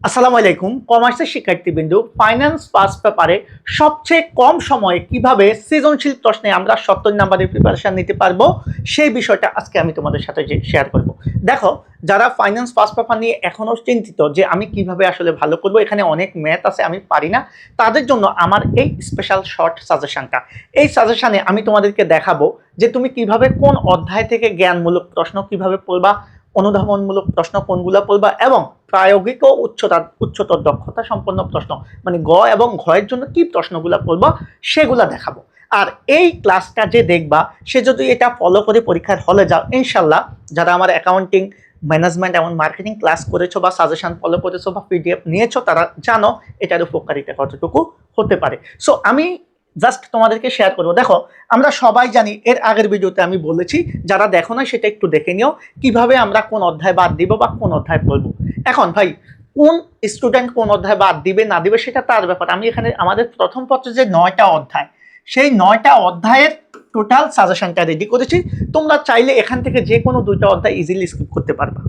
আসসালামু আলাইকুম কমার্সের শিক্ষার্থীবৃন্দ ফাইন্যান্স পাস পেপারে সবচেয়ে কম সময়ে কিভাবে সৃজনশীল প্রশ্নে আমরা 70 নম্বরের প্রিপারেশন নিতে পারবো সেই বিষয়টা আজকে আমি তোমাদের সাথে শেয়ার করব। দেখো, যারা ফাইন্যান্স পাস পেপার নিয়ে এখনো চিন্তিত যে আমি কিভাবে আসলে ভালো করব, এখানে অনেক ম্যাথ আছে আমি পারি না, তাদের জন্য আমার এই স্পেশাল শর্ট সাজেশনটা। এই সাজেশনে আমি তোমাদেরকে দেখাবো যে তুমি কিভাবে কোন অধ্যায় থেকে জ্ঞানমূলক প্রশ্ন কিভাবে পড়বা, অনুধাবনমূলক প্রশ্ন কোনগুলো পড়বা এবং প্রায়োগিক ও উচ্চতর দক্ষতা সম্পন্ন প্রশ্ন মানে গ এবং ঘয়ের জন্য কি প্রশ্নগুলো পড়বো সেগুলা দেখাবো। আর এই ক্লাসটা যে দেখবা সে যদি এটা ফলো করে পরীক্ষার হলে যাও, ইনশাল্লাহ যারা আমার অ্যাকাউন্টিং ম্যানেজমেন্ট এবং মার্কেটিং ক্লাস করেছো বা সাজেশন ফলো করেছো বা পিডিএফ নিয়েছো তারা জানো এটার উপকারিতা কতটুকু হতে পারে। সো আমি জাস্ট তোমাদেরকে শেয়ার করবো। দেখো, আমরা সবাই জানি, এর আগের ভিডিওতে আমি বলেছি, যারা দেখো না সেটা একটু দেখে নিও কিভাবে আমরা কোন অধ্যায় বাদ দিব বা কোন অধ্যায় পড়বো। এখন ভাই, কোন স্টুডেন্ট কোন অধ্যায় বাদ দিবে না দিবে সেটা তার ব্যাপার। আমি এখানে আমাদের প্রথম পত্রে যে 9টা অধ্যায়, সেই 9টা অধ্যায়ের টোটাল সাজেশনটা রেডি করেছি। তোমরা চাইলে এখান থেকে যে কোনো 2টা অধ্যায় ইজিলি স্কিপ করতে পারবা,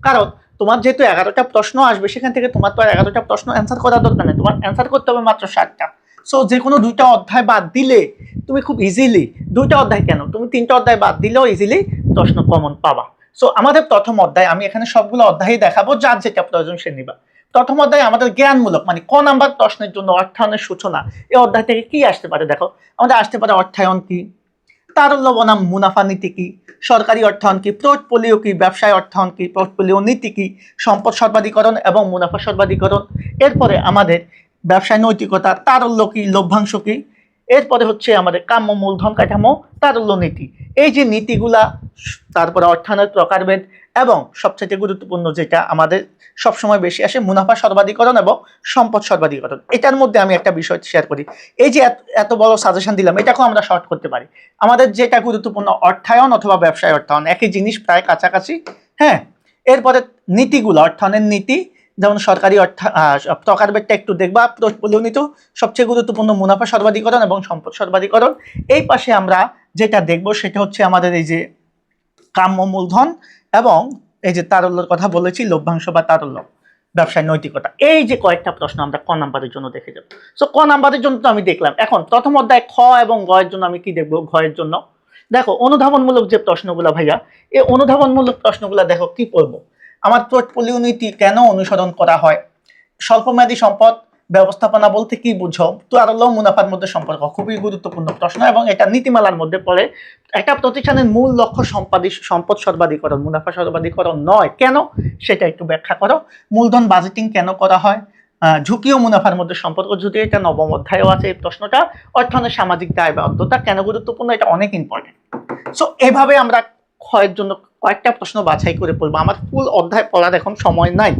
কারণ তোমার যেহেতু 11টা প্রশ্ন আসবে সেখান থেকে তোমার তো আর 11টা প্রশ্ন অ্যান্সার করার দরকার নেই, তোমার অ্যান্সার করতে হবে মাত্র 7টা। সো যে কোনো 2টা অধ্যায় বাদ দিলে তুমি খুব ইজিলি, 2টা অধ্যায় কেন, তুমি 3টা অধ্যায় বাদ দিলেও ইজিলি প্রশ্ন কমন পাবা। সো আমাদের প্রথম অধ্যায়, আমি এখানে সবগুলো অধ্যায়ই দেখাবো, যার যেটা প্রয়োজন সে নিবা। প্রথম অধ্যায় আমাদের জ্ঞানমূলক মানে ক নাম্বার প্রশ্নের জন্য অর্থায়নের সূচনা। এই অধ্যায় থেকে কি আসতে পারে? দেখো, আমাদের আসতে পারে অর্থায়ন কি, তারল্য বনাম মুনাফা নীতি কি, সরকারি অর্থায়ন কি, পোর্টফোলিও কি, ব্যবসায় অর্থায়ন কি, পোর্টফোলিও নীতি কি, সম্পদ সর্বাধিকরণ এবং মুনাফা সর্বাধিকরণ। এরপরে আমাদের ব্যবসায় নৈতিকতা, তারল্য কি, লভ্যাংশ কি। এরপরে হচ্ছে আমাদের কাম্য মূলধন কাঠামো, তারল্য নীতি। এই যে নীতিগুলা, তারপরে অর্থায়নের প্রকারভেদ এবং সবচেয়ে গুরুত্বপূর্ণ যেটা আমাদের সবসময় বেশি আসে, মুনাফা সর্বাধিকরণ এবং সম্পদ সর্বাধিকরণ। এটার মধ্যে আমি একটা বিষয় শেয়ার করি। এই যে এত বড় সাজেশন দিলাম, এটাকেও আমরা শর্ট করতে পারি। আমাদের যেটা গুরুত্বপূর্ণ অর্থায়ন অথবা ব্যবসায় অর্থায়ন, একই জিনিস, প্রায় কাছাকাছি। হ্যাঁ, এরপরে নীতিগুলো, অর্থায়নের নীতি, যেমন সরকারি প্রকারভেদটা একটু দেখবা, পোর্টফোলিও নীতি সবচেয়ে গুরুত্বপূর্ণ, মুনাফা সর্বাধিকরণ এবং সম্পদ সর্বাধিকরণ। এই পাশে আমরা যেটা দেখবো সেটা হচ্ছে আমাদের এই যে কাম্য মূলধন এবং এই যে তারল্যর কথা বলেছি, লভ্যাংশ বা তারল্য, ব্যবসায় নৈতিকতা। এই যে কয়েকটা প্রশ্ন আমরা ক নাম্বারের জন্য দেখে যাব। সো ক নাম্বারের জন্য তো আমি দেখলাম। এখন প্রথম অধ্যায় খ এবং গ এর জন্য আমি কি দেখবো? ঘ এর জন্য দেখো, অনুধাবনমূলক যে প্রশ্নগুলো ভাইয়া, এই অনুধাবনমূলক প্রশ্নগুলো দেখো কি পড়বো। আমার পোর্টফোলিও নীতি কেন অনুসরণ করা হয়, স্বল্পমেয়াদী সম্পদ ব্যবস্থাপনা বলতে কি বুঝো, তারল্য মুনাফার মধ্যে সম্পর্ক, খুবই গুরুত্বপূর্ণ প্রশ্ন এবং এটা নীতিমালার মধ্যে পড়ে। একটা প্রতিষ্ঠানের মূল লক্ষ্য সম্পদ সর্বাধিকরণ, মুনাফা সর্বাধিকরণ নয়, কেন সেটা একটু ব্যাখ্যা করো। মূলধন বাজেটিং কেন করা হয়, ঝুঁকি ও মুনাফার মধ্যে সম্পর্ক, যদি এটা নবম অধ্যায়ও আছে এই প্রশ্নটা। অর্থায়নের সামাজিক দায়বদ্ধতা কেন গুরুত্বপূর্ণ, এটা অনেক ইম্পর্টেন্ট। সো এভাবে আমরা ক্ষয়ের জন্য কয়েকটা প্রশ্ন বাছাই করে পড়বো। আমার ফুল অধ্যায় পড়ার এখন সময় নাই।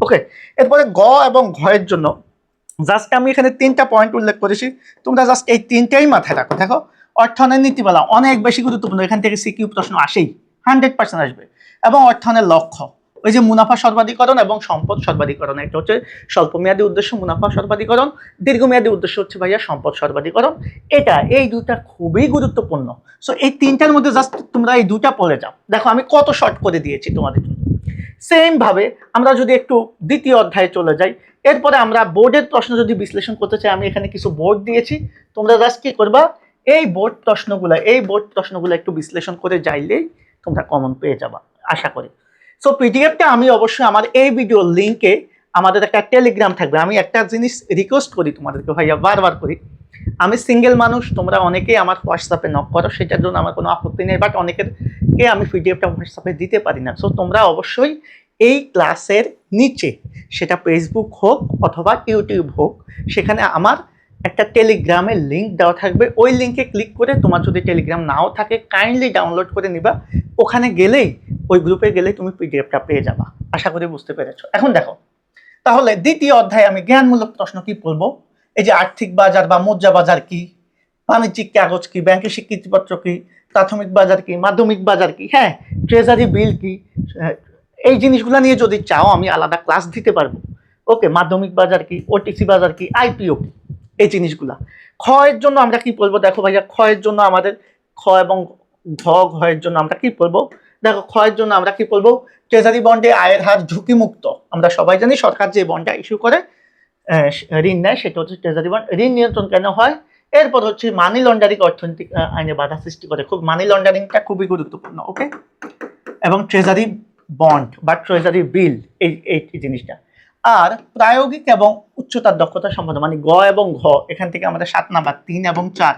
ওকে, এরপরে গ এবং ঘয়ের জন্য জাস্ট আমি এখানে 3টা পয়েন্ট উল্লেখ করেছি, তোমরা জাস্ট এই 3টাই মাথায় রাখো। দেখো, অর্থায়নের নীতিমালা অনেক বেশি গুরুত্বপূর্ণ, এখান থেকে সিকিউ প্রশ্ন আসেই, 100% আসবে। এবং অর্থায়নের লক্ষ্য, ওই যে মুনাফা সর্বাধিকরণ এবং সম্পদ সর্বাধিকরণ, এটা হচ্ছে স্বল্পমেয়াদী উদ্দেশ্য মুনাফা সর্বাধিকরণ, দীর্ঘমেয়াদী উদ্দেশ্য হচ্ছে ভাইয়া সম্পদ সর্বাধিকরণ। এই দুটা খুবই গুরুত্বপূর্ণ। সো এই 3টার মধ্যে জাস্ট তোমরা এই 2টা পড়ে যাও। দেখো আমি কত শর্ট করে দিয়েছি তোমাদের জন্য। সেম ভাবে আমরা যদি একটু দ্বিতীয় অধ্যায়ে চলে যাই, এরপরে আমরা বোর্ডের প্রশ্ন যদি বিশ্লেষণ করতে চাই, আমি এখানে কিছু বোর্ড দিয়েছি, তোমরা জাস্ট কি করবা, এই বোর্ড প্রশ্নগুলো একটু বিশ্লেষণ করে যাইলেই তোমরা কমন পেয়ে যাবা আশা করি। সো পিডিএফটা আমি অবশ্যই আমার এই ভিডিওর লিঙ্কে, আমাদের একটা টেলিগ্রাম থাকবে। আমি একটা জিনিস রিকোয়েস্ট করি তোমাদেরকে ভাইয়া, বারবার করি, আমি সিঙ্গেল মানুষ, তোমরা অনেকেই আমার হোয়াটসঅ্যাপে নক করো, সেটার জন্য আমার কোনো আপত্তি নেই, বাট অনেকেরকে আমি পিডিএফটা হোয়াটসঅ্যাপে দিতে পারি না। সো তোমরা অবশ্যই এই ক্লাসের নিচে, সেটা ফেসবুক হোক অথবা ইউটিউব হোক, সেখানে আমার একটা টেলিগ্রামের লিঙ্ক দেওয়া থাকবে। ওই লিঙ্কে ক্লিক করে, তোমার যদি টেলিগ্রাম নাও থাকে কাইন্ডলি ডাউনলোড করে নিবা। ওখানে গেলেই, ওই গ্রুপে গেলেই তুমি পিডিএফটা পেয়ে যাবা। আশা করি বুঝতে পেরেছো। এখন দেখো, তাহলে দ্বিতীয় অধ্যায়ে আমি জ্ঞানমূলক প্রশ্ন কি পড়বো। এই যে আর্থিক বাজার বা মুদ্রা বাজার কি, বাণিজ্যিক কাগজ কি, ব্যাংকের স্বীকৃতিপত্র কি, প্রাথমিক বাজার কি, মাধ্যমিক বাজার কি, হ্যাঁ, ট্রেজারি বিল কি, এই জিনিসগুলো নিয়ে যদি চাও আমি আলাদা ক্লাস দিতে পারবো। ওকে, মাধ্যমিক বাজার কি, ওটিসি বাজার কি, আইপিও কি, এই জিনিসগুলা। ক্ষয়ের জন্য আমরা কি বলবো? দেখো ভাইয়া, ক্ষয়ের জন্য আমাদের খ এবং ঘয়ের জন্য আমরা কি বলবো, দেখো ক্ষয়ের জন্য আমরা কি বলবো, ট্রেজারি বন্ডে আয়ের হার ঝুঁকিমুক্ত। আমরা সবাই জানি সরকার যে বন্ডটা ইস্যু করে ঋণ নেয় সেটা হচ্ছে ট্রেজারি বন্ড। ঋণ নিয়ন্ত্রণ কেন হয়? এরপর হচ্ছে মানি লন্ডারিং, অর্থনৈতিক আইনে বাধা সৃষ্টি করে। খুব মানি লন্ডারিংটা খুবই গুরুত্বপূর্ণ। ওকে, এবং ট্রেজারি বন্ড বা ট্রেজারি বিল এই এই জিনিসটা। আর প্রায়োগিক এবং উচ্চতার দক্ষতা সম্পন্ন, মানে গ এবং ঘ, এখান থেকে আমাদের 7 নাম্বার 3 এবং 4,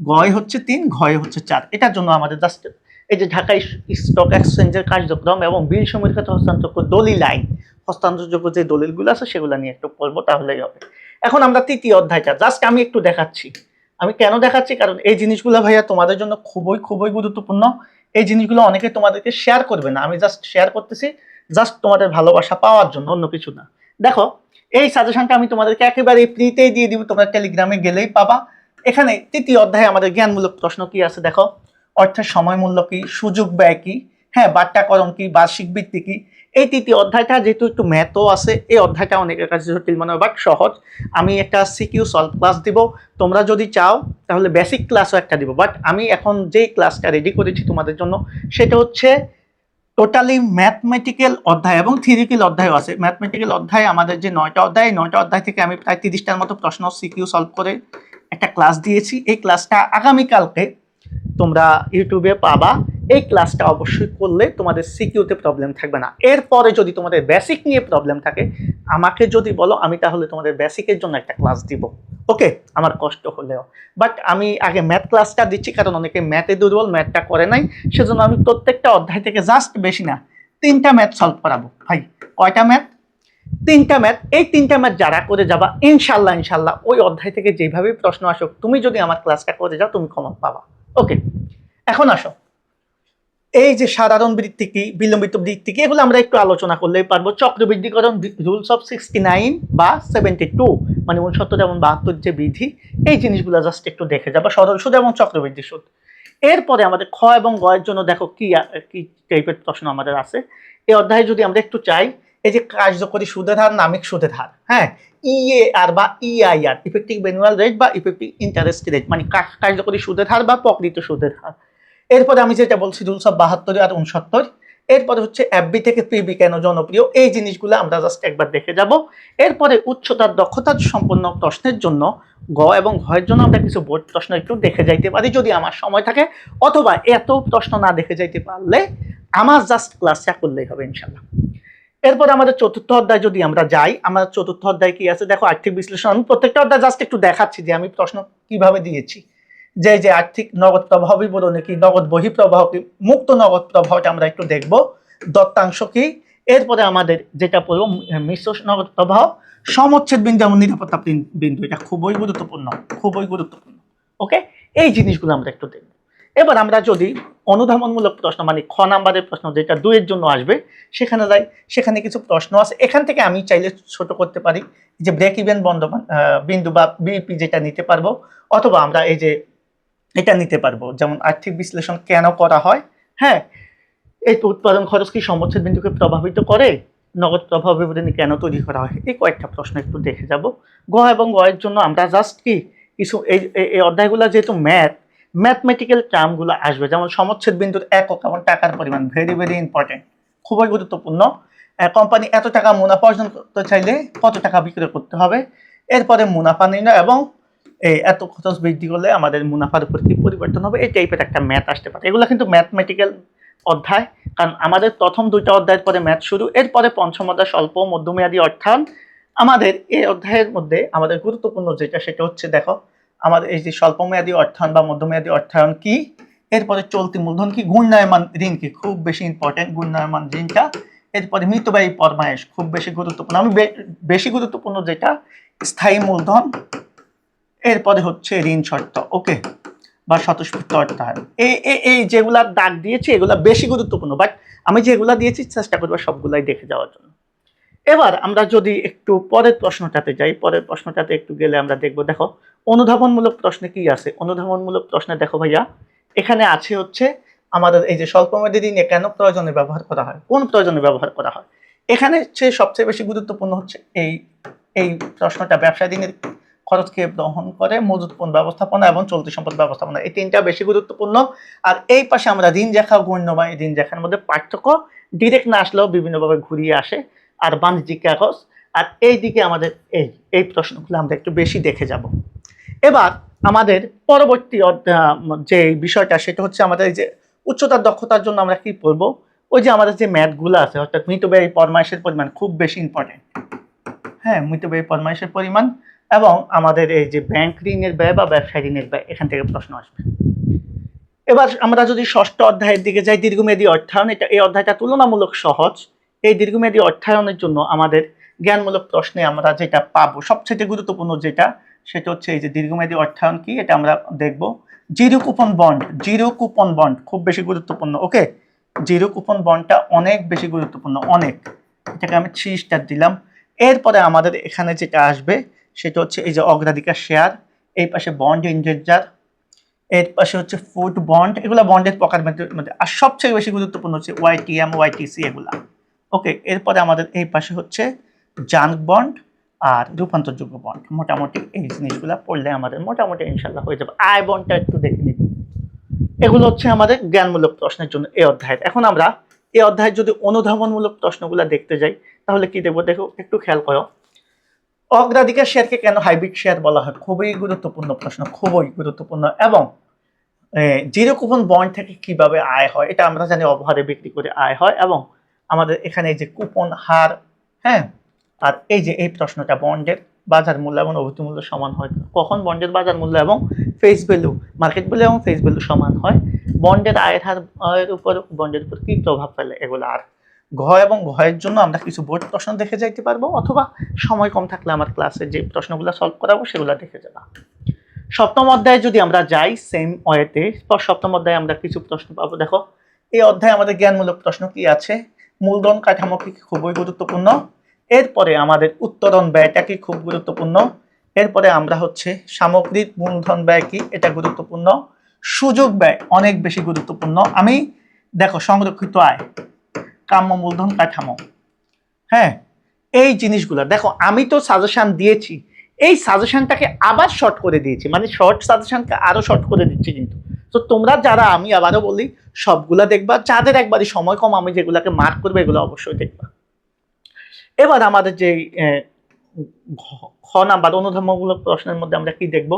গয় হচ্ছে 3, ঘয় হচ্ছে 4। এটার জন্য আমাদের জাস্ট এই যে ঢাকা স্টক এক্সচেঞ্জের কার্যক্রম এবং বিল সমীক্ষিত হস্তান্তরযোগ্য দলিল আইন, হস্তান্তরযোগ্য যে দলিলগুলো আছে সেগুলো নিয়ে একটু পড়বো, তাহলেই হবে। এখন আমরা তৃতীয় অধ্যায়টা জাস্ট আমি একটু দেখাচ্ছি। আমি কেন দেখাচ্ছি, কারণ এই জিনিসগুলো ভাইয়া তোমাদের জন্য খুবই খুবই গুরুত্বপূর্ণ। এই জিনিসগুলো অনেকে তোমাদেরকে শেয়ার করবে না, আমি জাস্ট শেয়ার করতেছি জাস্ট তোমাদের ভালোবাসা পাওয়ার জন্য, অন্য কিছু না। দেখো, এই সাজেশনটা আমি তোমাদেরকে একেবারে ফ্রিতেই দিয়ে দিব, তোমরা টেলিগ্রামে গেলেই পাবা। এখানে তৃতীয় অধ্যায়ে আমাদের জ্ঞানমূলক প্রশ্ন কি আছে দেখো। অর্থের সময় মূল্য কি, সুযোগ ব্যয় কি, হ্যাঁ বাট্টাকরণ কি, বার্ষিক বৃত্তি কি। এই তৃতীয় অধ্যায়টা যেহেতু একটু ম্যাথও আছে, এই অধ্যায়টা অনেকের কাছে জটিল মনে হয় বাট সহজ। আমি একটা সিকিউ সলভ ক্লাস দিব, তোমরা যদি চাও তাহলে বেসিক ক্লাসও একটা দিব। বাট আমি এখন যেই ক্লাসটা রেডি করেছি তোমাদের জন্য সেটা হচ্ছে টোটালি ম্যাথমেটিক্যাল অধ্যায় এবং থিওরিক্যাল অধ্যায়ও আছে। ম্যাথমেটিক্যাল অধ্যায় আমাদের যে 9টা অধ্যায়, 9টা অধ্যায় থেকে আমি প্রায় 30টার মতো প্রশ্ন সিকিউ সলভ করে একটা ক্লাস দিয়েছি। এই ক্লাসটা আগামীকালকে তোমরা ইউটিউবে পাবা। এই ক্লাসটা অবশ্যই করলে তোমাদের সিকিউতে প্রবলেম থাকবে না। এরপরে যদি তোমাদের বেসিক নিয়ে প্রবলেম থাকে আমাকে যদি বলো, আমি তাহলে তোমাদের বেসিকের জন্য একটা ক্লাস দিব। ওকে, আমার কষ্ট হলেও। বাট আমি আগে ম্যাথ ক্লাসটা দিচ্ছি কারণ অনেকে ম্যাথে দুর্বল, ম্যাথটা করে নাই, সেজন্য আমি প্রত্যেকটা অধ্যায় থেকে জাস্ট বেশি না 3টা ম্যাথ সলভ করাবো। ভাই কয়টা ম্যাথ? 3টা ম্যাথ। এই 3টা ম্যাথ যারা করে যাবা ইনশাল্লাহ ইনশাল্লাহ ওই অধ্যায় থেকে যেভাবে প্রশ্ন আসুক, তুমি যদি আমার ক্লাসটা করে যাও তুমি কমন পাবা। ওকে, এখন আসো, এই যে সাধারণ বৃত্তি কি, বিলম্বিত বৃত্তি কি, এগুলো আমরা একটু আলোচনা করলেই পারবো। চক্রবৃদ্ধিকরণ, রুলস অফ 69 বা 72, মানে 69 এবং 72 যে বিধি, এই জিনিসগুলো জাস্ট একটু দেখে যাবো, সরল সুদ এবং চক্রবৃদ্ধি সুদ। এরপরে আমাদের খ এবং গ এর জন্য দেখো কি কি টাইপের প্রশ্ন আমাদের আছে এই অধ্যায়ে। যদি আমরা একটু চাই, এই যে কার্যকরী সুদের হার, নামিক সুদের হার, হ্যাঁ ইএআর বা ইআইআর, ইফেক্টিভ অ্যানুয়াল রেট বা ইফেক্টিভ ইন্টারেস্ট রেট, মানে কার্যকরী সুদের হার বা প্রকৃত সুদের হার। এরপরে আমি যেটা বলছি রুলস অফ 72 আর 69। এরপরে হচ্ছে এফবি থেকে পিবি কেন জনপ্রিয়, এই জিনিসগুলো আমরা জাস্ট একবার দেখে যাব। এরপরে উচ্চতার দক্ষতা সম্পন্ন প্রশ্নের জন্য গ এবং ঘয়ের জন্য আমরা কিছু বোর্ড প্রশ্ন একটু দেখে যাইতে পারি যদি আমার সময় থাকে, অথবা এত প্রশ্ন না দেখে যাইতে পারলে আমার জাস্ট ক্লাসটা করলেই হবে ইনশাল্লাহ। এরপর আমাদের চতুর্থ অধ্যায় যদি আমরা যাই, আমার চতুর্থ অধ্যায় কি আছে দেখো, আর্থিক বিশ্লেষণ। আমি প্রত্যেকটা অধ্যায় জাস্ট একটু দেখাচ্ছি যে আমি প্রশ্ন কিভাবে দিয়েছি। যে আর্থিক নগদ প্রবাহ বিবরণী কি, নগদ বহিঃপ্রবাহ কি, মুক্ত নগদ প্রবাহটা আমরা একটু দেখব, দত্তাংশ কি। এরপরে আমাদের যেটা পড়বো মিশ্র নগদ প্রবাহ, সমচ্ছেদ বিন্দু এবং নিরাপত্তা বিন্দু, এটা খুবই গুরুত্বপূর্ণ, খুবই গুরুত্বপূর্ণ। ওকে, এই জিনিসগুলো আমরা একটু দেখব। এবার আমরা যদি অনুধাবনমূলক প্রশ্ন, মানে খ নাম্বারের প্রশ্ন যেটা 2 এর জন্য আসবে সেখানে যাই, সেখানে কিছু প্রশ্ন আছে। এখান থেকে আমি চাইলে ছোট করতে পারি যে ব্রেক ইভেন বিন্দু বা বিপি যেটা নিতে পারবো, অথবা আমরা এই যে এটা নিতে পারবো, যেমন আর্থিক বিশ্লেষণ কেন করা হয়, হ্যাঁ এই উৎপাদন খরচ কি সমচ্ছেদ বিন্দুকে প্রভাবিত করে, নগদ প্রবাহ বিবরণী কেন তৈরি করা হয়, এই কয়েকটা প্রশ্ন একটু দেখে যাব। গ এবং গ এর জন্য আমরা জাস্ট কি কিছু এই অধ্যায়গুলো যেহেতু ম্যাথমেটিক্যাল টার্মগুলো আসবে, যেমন সমচ্ছেদ বিন্দুর একক এবং টাকার পরিমাণ, ভেরি ভেরি ইম্পর্টেন্ট, খুবই গুরুত্বপূর্ণ। কোম্পানি এত টাকা মুনাফা অর্জন করতে চাইলে কত টাকা বিক্রয় করতে হবে, এরপরে মুনাফা নির্ণয় এবং এত খরচ বৃদ্ধি করলে আমাদের মুনাফার উপর কি পরিবর্তন হবে, এই টাইপের একটা ম্যাথ আসতে পারে। এগুলো কিন্তু ম্যাথমেটিক্যাল অধ্যায়, কারণ আমাদের প্রথম 2টা অধ্যায়ের পরে ম্যাথ শুরু, এরপরে পঞ্চম অধ্যায় স্বল্প মধ্যমেয়াদী অর্থায়ন। আমাদের এই অধ্যায়ের মধ্যে আমাদের গুরুত্বপূর্ণ যেটা সেটা হচ্ছে দেখো আমাদের এই যে স্বল্পমেয়াদী অর্থায়ন বা মধ্যমেয়াদী অর্থায়ন কি, এরপরে চলতি মূলধন কি, ঘূর্ণায়মান ঋণ কি, খুব বেশি ইম্পর্টেন্ট ঘূর্ণায়মান ঋণটা। এরপরে মিতব্যয়ী ফরমায়েশ খুব বেশি গুরুত্বপূর্ণ। আমি বেশি গুরুত্বপূর্ণ যেটা স্থায়ী মূলধন, এরপরে হচ্ছে ঋণ শর্ত, ওকে, বা স্বতঃস্ফূর্ত অর্থায়ন। এই যেগুলা দাগ দিয়েছি এগুলা বেশি গুরুত্বপূর্ণ, বাট আমি যেগুলা দিয়েছি চেষ্টা করবো সবগুলাই দেখে যাওয়ার জন্য। এবার আমরা যদি একটু পরের প্রশ্নটাতে যাই, পরের প্রশ্নটাতে একটু গেলে আমরা দেখবো, দেখো অনুধাবনমূলক প্রশ্নে কি আছে। অনুধাবনমূলক প্রশ্নে দেখো ভাইয়া এখানে আছে হচ্ছে আমাদের এই যে স্বল্পমেয়াদী ঋণে কেন প্রয়োজনে ব্যবহার করা হয়, কোন প্রয়োজনে ব্যবহার করা হয়। এখানে সবচেয়ে বেশি গুরুত্বপূর্ণ হচ্ছে এই প্রশ্নটা, ব্যবসায় ঋণের খরচকে গ্রহণ করে, মজুত পণ্য ব্যবস্থাপনা এবং চলতি সম্পদ ব্যবস্থাপনা, এই তিনটা বেশি গুরুত্বপূর্ণ। আর এই পাশে আমরা ঋণ রেখা গণ্য বা ঋণ রেখার মধ্যে পার্থক্য ডিরেক্ট না আসলেও বিভিন্নভাবে ঘুরিয়ে আসে, আর বাণিজ্যিক কাগজ। আর এই দিকে আমাদের এই প্রশ্নগুলো আমরা একটু বেশি দেখে যাব। এবার আমাদের পরবর্তী যে বিষয়টা সেটা হচ্ছে আমাদের এই যে উচ্চতার দক্ষতার জন্য আমরা কি পড়বো, ওই যে আমাদের যে ম্যাথগুলো আছে, অর্থাৎ মিতব্যয়ী ফরমাইশের পরিমাণ খুব বেশি ইম্পর্টেন্ট। হ্যাঁ, মিতব্যয়ী ফরমাইশের পরিমাণ এবং আমাদের এই যে ব্যাংক ঋণের ব্যয় বা ব্যবসা ঋণের ব্যয়, এখান থেকে প্রশ্ন আসবে। এবার আমরা যদি ষষ্ঠ অধ্যায়ের দিকে যাই, দীর্ঘমেয়াদী অর্থায়ন, এই অধ্যায়টা তুলনামূলক সহজ। এই দীর্ঘমেয়াদী অর্থায়নের জন্য আমাদের জ্ঞানমূলক প্রশ্নে আমরা যেটা পাবো সবচেয়ে গুরুত্বপূর্ণ যেটা, সেটা হচ্ছে এই যে দীর্ঘমেয়াদী অর্থায়ন কি, এটা আমরা দেখব। জিরো কুপন বন্ড খুব বেশি গুরুত্বপূর্ণ। ওকে, জিরো কুপন বন্ডটা অনেক বেশি গুরুত্বপূর্ণ, অনেক। এটাকে আমি 3 স্টার দিলাম। এরপরে আমাদের এখানে যেটা আসবে সেটা হচ্ছে এই যে অগ্রাধিকার শেয়ার, এই পাশে বন্ড ইন্ডেঞ্জার, এর পাশে হচ্ছে ফুড বন্ড, এগুলা বন্ডের প্রকার মধ্যে। আর সবচেয়ে বেশি গুরুত্বপূর্ণ হচ্ছে ওয়াইটিএম, ওয়াইটিসি, এগুলা। ওকে, এরপরে আমাদের এই পাশে হচ্ছে জাঙ্ক বন্ড আর রূপান্তরযোগ্য বন্ড। মোটামুটি এই জিনিসগুলা পড়লে আমাদের মোটামুটি ইনশাল্লাহ হয়ে যাবে। আয় বন্ডটা একটু দেখে নিব। এগুলো হচ্ছে আমাদের জ্ঞানমূলক প্রশ্নের জন্য এই অধ্যায়ের। এখন আমরা এই অধ্যায়ের যদি অনুধাবনমূলক প্রশ্নগুলো দেখতে যাই তাহলে কি দেখবো, দেখো একটু খেয়াল করো। অগ্রাধিকার শেয়ারকে কেন হাইব্রিড শেয়ার বলা হয়? খুবই গুরুত্বপূর্ণ প্রশ্ন, খুবই গুরুত্বপূর্ণ। এবং জিরো কুপন বন্ড থেকে কিভাবে আয় হয়, এটা আমরা জানি অবহারে বিক্রি করে আয় হয়। এবং আমাদের এখানে এই যে কুপন হার, হ্যাঁ, আর এই যে এই প্রশ্নটা, বন্ডের বাজার মূল্য এবং অভিধ মূল্য সমান হয় কখন? বন্ডের বাজার মূল্য এবং ফেস ভ্যালু, মার্কেট ভ্যালু এবং ফেস ভ্যালু সমান হয়। বন্ডের আয়ের হার উপর বন্ডের উপর কি প্রভাব ফেলে, এগুলো। আর ঘ এবং ঘয়ের জন্য আমরা কিছু বোর্ড প্রশ্ন দেখে যাইতে পারবো, অথবা সময় কম থাকলে আমার ক্লাসে যে প্রশ্নগুলো সলভ করাবো সেগুলো দেখে যাবা। সপ্তম অধ্যায়ে যদি আমরা যাই সেম ওয়েতে, সপ্তম অধ্যায়ে আমরা কিছু প্রশ্ন পাবো। দেখো এই অধ্যায়ে আমাদের জ্ঞানমূলক প্রশ্ন কি আছে, মূলধন কাঠামো কি খুবই গুরুত্বপূর্ণ। এরপরে আমাদের উত্তোলন ব্যয়টা কি খুব গুরুত্বপূর্ণ। এরপরে আমরা হচ্ছে সামগ্রিক মূলধন ব্যয় কি, এটা গুরুত্বপূর্ণ। সুযোগ ব্যয় অনেক বেশি গুরুত্বপূর্ণ। আমি দেখো সংরক্ষিত আয়, কাম্য মূলধন কাঠামো, হ্যাঁ, এই জিনিসগুলো দেখো। আমি তো সাজেশন দিয়েছি, এই সাজেশনটাকে আবার শর্ট করে দিয়েছি, মানে শর্ট সাজেশনকে আরো শর্ট করে দিচ্ছি। কিন্তু তো তোমরা যারা, আমি আবারও বলি, সবগুলা দেখবা। যাদের একবারই সময় কম, আমি যেগুলাকে মার্ক করবো এগুলো অবশ্যই দেখবা। এবার আমাদের যে খ নাম্বার অনুধাবনমূলক প্রশ্নের মধ্যে আমরা কি দেখব,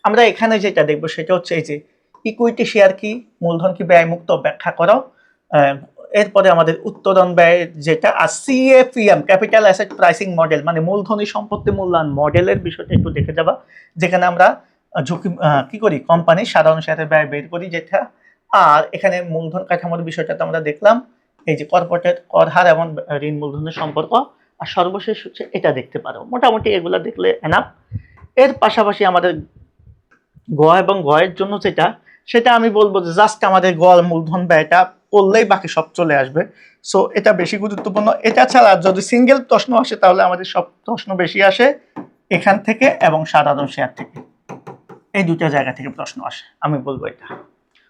আমরা এখানে যেটা দেখব সেটা হচ্ছে এই যে ইকুইটি শেয়ার কি, মূলধন কি ব্যয়মুক্ত, ব্যাখ্যা করো। এরপরে আমাদের উত্তোলন ব্যয় যেটা, আর সিএফিএম, ক্যাপিটাল অ্যাসেট প্রাইসিং মডেল, মানে মূলধনী সম্পত্তি মূল্যায়ন মডেলের বিষয়টা একটু দেখে যাবা, যেখানে আমরা ঝুঁকি কি করি, কোম্পানির সাধারণ শেয়ারের ব্যয় বের করি যেটা। আর এখানে মূলধন কাঠামোর বিষয়টা তো আমরা দেখলাম, এই যে কর্পোরেট কর হার এবং ঋণ মূলধনের সম্পর্ক। আর সর্বশেষ হচ্ছে এটা দেখতে পারো। মোটামুটি এগুলা দেখলে এনাফ। এর পাশাপাশি আমাদের গ এবং গয়ের জন্য যেটা, সেটা আমি বলবো যে জাস্ট আমাদের গ মূলধন ব্যয়টা করলেই বাকি সব চলে আসবে। সো এটা বেশি গুরুত্বপূর্ণ। এটা ছাড়া যদি সিঙ্গেল প্রশ্ন আসে তাহলে আমাদের সব প্রশ্ন বেশি আসে এখান থেকে এবং সাধারণ শেয়ার থেকে, এই দুটো জায়গা থেকে প্রশ্ন আসে। আমি বলবো এটা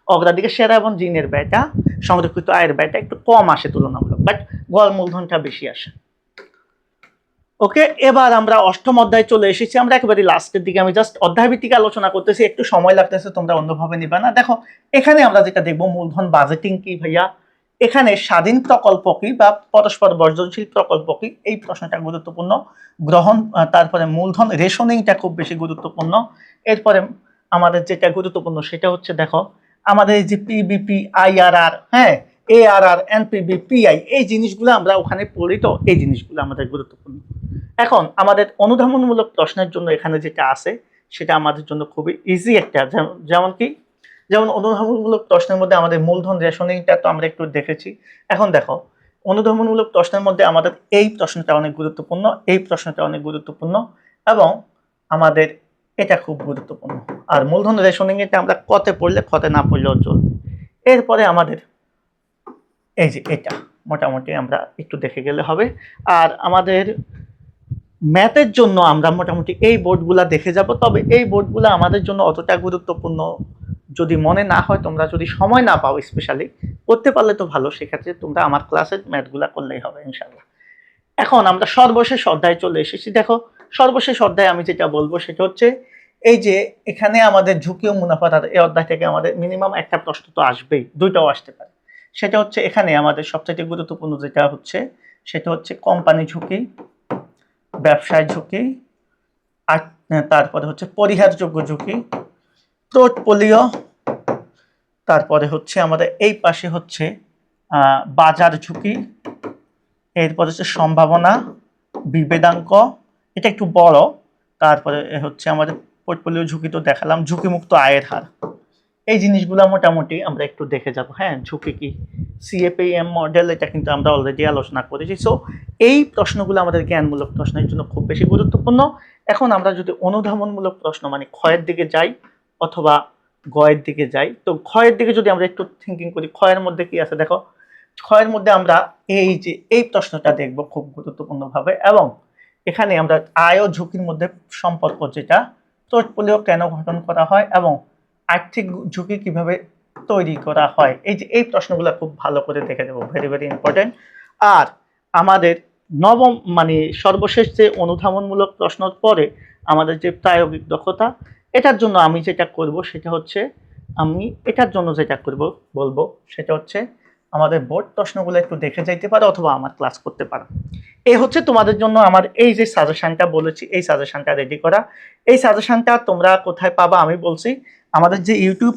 অগ্রাধিকার শেয়ার এবং ঋণের ব্যয়টা, সংরক্ষিত আয়ের ব্যয়টা একটু কম আসে তুলনামূলক, বাট গল মূলধনটা বেশি আসে। ওকে, এবার আমরা অষ্টম অধ্যায় চলে এসেছি। আমরা একেবারে লাস্টের দিকে, আমি জাস্ট অধ্যায় ভিত্তিক আলোচনা করতেছি, একটু সময় লাগতেছে, তোমরা অন্যভাবে নিবা না। দেখো এখানে আমরা যেটা দেখবো, মূলধন বাজেটিং কি ভাইয়া, এখানে স্বাধীন প্রকল্প কি বা পরস্পর বর্জনশীল প্রকল্প কি, এই প্রশ্নটা গুরুত্বপূর্ণ। গ্রহণ, তারপরে মূলধন রেশনিংটা খুব বেশি গুরুত্বপূর্ণ। এরপরে আমাদের যেটা গুরুত্বপূর্ণ সেটা হচ্ছে দেখো আমাদের এই যে পিবিপি, আইআরআর, হ্যাঁ, এআরআর, এনপিবি, পিআই, এই জিনিসগুলো আমরা ওখানে পড়ি, তো এই জিনিসগুলো আমাদের গুরুত্বপূর্ণ। এখন আমাদের অনুধাবনমূলক প্রশ্নের জন্য এখানে যেটা আছে সেটা আমাদের জন্য খুবই ইজি একটা, যেমন কি, যেমন অনুধাবনমূলক প্রশ্নের মধ্যে আমাদের মূলধন রেশনিংটা তো আমরা একটু দেখেছি। এখন দেখো অনুধাবনমূলক প্রশ্নের মধ্যে আমাদের এই প্রশ্নটা অনেক গুরুত্বপূর্ণ, এই প্রশ্নটা অনেক গুরুত্বপূর্ণ, এবং আমাদের এটা খুব গুরুত্বপূর্ণ। আর মূলধন রেশনিং এটা আমরা কতে পড়লে, কতে না পড়লেও চলবে। এরপরে আমাদের এই যে এটা মোটামুটি আমরা একটু দেখে গেলে হবে। আর আমাদের ম্যাথের জন্য আমরা মোটামুটি এই বোর্ডগুলা দেখে যাব। তবে এই বোর্ডগুলো আমাদের জন্য অতটা গুরুত্বপূর্ণ যদি মনে না হয়, তোমরা যদি সময় না পাও স্পেশালি, করতে পারলে তো ভালো, সেক্ষেত্রে তোমরা আমার ক্লাসের ম্যাথগুলা করলেই হবে ইনশাল্লাহ। এখন আমরা সর্বশেষ অধ্যায়ে চলে এসেছি। দেখো সর্বশেষ অধ্যায়ে আমি যেটা বলবো সেটা হচ্ছে এই যে এখানে আমাদের ঝুঁকি ও মুনাফা এই অধ্যায় থেকে আমাদের মিনিমাম একটা প্রশ্ন তো আসবেই, দুইটাও আসতে পারে। সেটা হচ্ছে এখানে আমাদের সবচেয়ে গুরুত্বপূর্ণ যেটা হচ্ছে সেটা হচ্ছে কোম্পানি ঝুঁকি, ব্যবসায় ঝুঁকি, আর তারপরে হচ্ছে পরিহারযোগ্য ঝুঁকি, পোর্টফোলিও, তারপরে হচ্ছে আমাদের এই পাশে হচ্ছে বাজার ঝুঁকি, এরপর হচ্ছে সম্ভাবনা, বিভেদাঙ্ক, এটা একটু বড়। তারপরে হচ্ছে আমাদের পোর্টফোলিও ঝুঁকি তো দেখালাম, ঝুঁকিমুক্ত আয়ের হার, এই জিনিসগুলো মোটামুটি আমরা একটু দেখে যাব। হ্যাঁ, ঝুঁকি কি, সিএপিএম মডেল, এটা কিন্তু আমরা অলরেডি আলোচনা করেছি। সো এই প্রশ্নগুলো আমাদের জ্ঞানমূলক প্রশ্নের জন্য খুব বেশি গুরুত্বপূর্ণ। এখন আমরা যদি অনুধাবনমূলক প্রশ্ন মানে ক্ষয়ের দিকে যাই অথবা গয়ের দিকে যাই, তো ক্ষয়ের দিকে যদি আমরা একটু থিঙ্কিং করি, ক্ষয়ের মধ্যে কি আছে দেখো। ক্ষয়ের মধ্যে আমরা এই যে এই প্রশ্নটা দেখব খুব গুরুত্বপূর্ণভাবে, এবং এখানে আমরা আয় ও ঝুঁকির মধ্যে সম্পর্ক, যেটা পোর্টফোলিও কেন গঠন করা হয় এবং আর্থিক ঝুঁকি কিভাবে তৈরি করা হয়, এই যে এই প্রশ্নগুলো খুব ভালো করে দেখে দেবো, ভেরি ভেরি ইম্পর্টেন্ট। আর আমাদের নবম মানে সর্বশেষ যে অনুধাবনমূলক প্রশ্নের পরে আমাদের যে প্রায়োগিক দক্ষতা, এটার জন্য আমি যেটা করব সেটা হচ্ছে আমি এটার জন্য যেটা করব বলবো সেটা হচ্ছে আমাদের বোর্ড প্রশ্নগুলো একটু দেখে যাইতে পারো অথবা আমার ক্লাস করতে পারো। এই হচ্ছে তোমাদের জন্য আমার এই যে সাজেশনটা বলেছি, এই সাজেশনটা রেডি করা। এই সাজেশনটা তোমরা কোথায় পাবা আমি বলছি, আমাদের যে ইউটিউব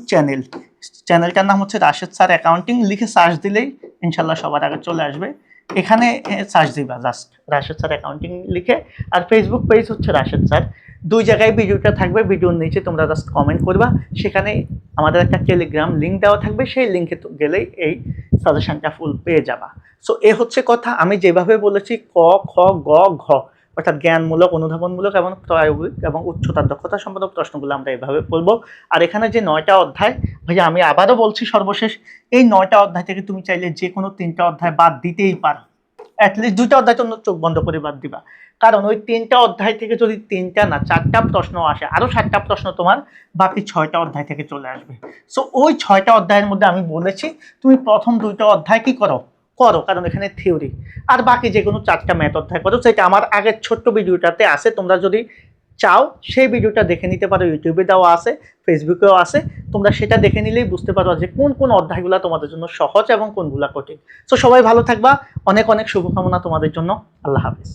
চ্যানেলটার নাম হচ্ছে রাশেদ স্যার অ্যাকাউন্টিং, লিখে সার্চ দিলেই ইনশাল্লাহ সবার আগে চলে আসবে। এখানে সার্চ দিবা জাস্ট রাশেদ স্যার অ্যাকাউন্টিং লিখে, আর ফেসবুক পেজ হচ্ছে রাশেদ স্যার। দুই জায়গায় ভিডিওটা থাকবে, ভিডিওর নিচে তোমরা জাস্ট কমেন্ট করবা, সেখানে আমাদের একটা টেলিগ্রাম লিঙ্ক দেওয়া থাকবে, সেই লিঙ্কে গেলেই এই সাজেশনটা ফুল পেয়ে যাবা। সো এ হচ্ছে কথা, আমি যেভাবে বলেছি ক খ গ ঘ অর্থাৎ জ্ঞানমূলক, অনুধাবনমূলক এবং প্রায়োগিক এবং উচ্চতার দক্ষতা সম্পন্ন প্রশ্নগুলো আমরা এভাবে বলবো। আর এখানে যে 9টা অধ্যায়, ভাইয়া আমি আবারও বলছি সর্বশেষ, এই 9টা অধ্যায় থেকে তুমি চাইলে যে কোনো 3টা অধ্যায় বাদ দিতেই পারো, অ্যাটলিস্ট 2টা অধ্যায় তো চোখ বন্ধ করে বাদ দিবা, কারণ ওই 3টা অধ্যায় থেকে যদি 3টা না 4টা প্রশ্ন আসে, আরো 7টা প্রশ্ন তোমার বাকি 6টা অধ্যায় থেকে চলে আসবে। সো ওই 6টা অধ্যায়ের মধ্যে আমি বলেছি তুমি প্রথম 2টা অধ্যায় কি করো, কারণ এখানে থিওরি, আর বাকি যে কোনো 4টা ম্যাথ অধ্যায় করো, সেটা আমার আগের ছোট্ট ভিডিওটাতে আছে, তোমরা যদি চাও সেই ভিডিওটা দেখে নিতে পারো, ইউটিউবে দেওয়া আছে, ফেসবুকেও আছে, তোমরা সেটা দেখে নিলেই বুঝতে পারো যে কোন কোন অধ্যায়গুলো তোমাদের জন্য সহজ এবং কোনগুলা কঠিন। সো সবাই ভালো থাকবা, অনেক অনেক শুভকামনা তোমাদের জন্য, আল্লাহ হাফেজ।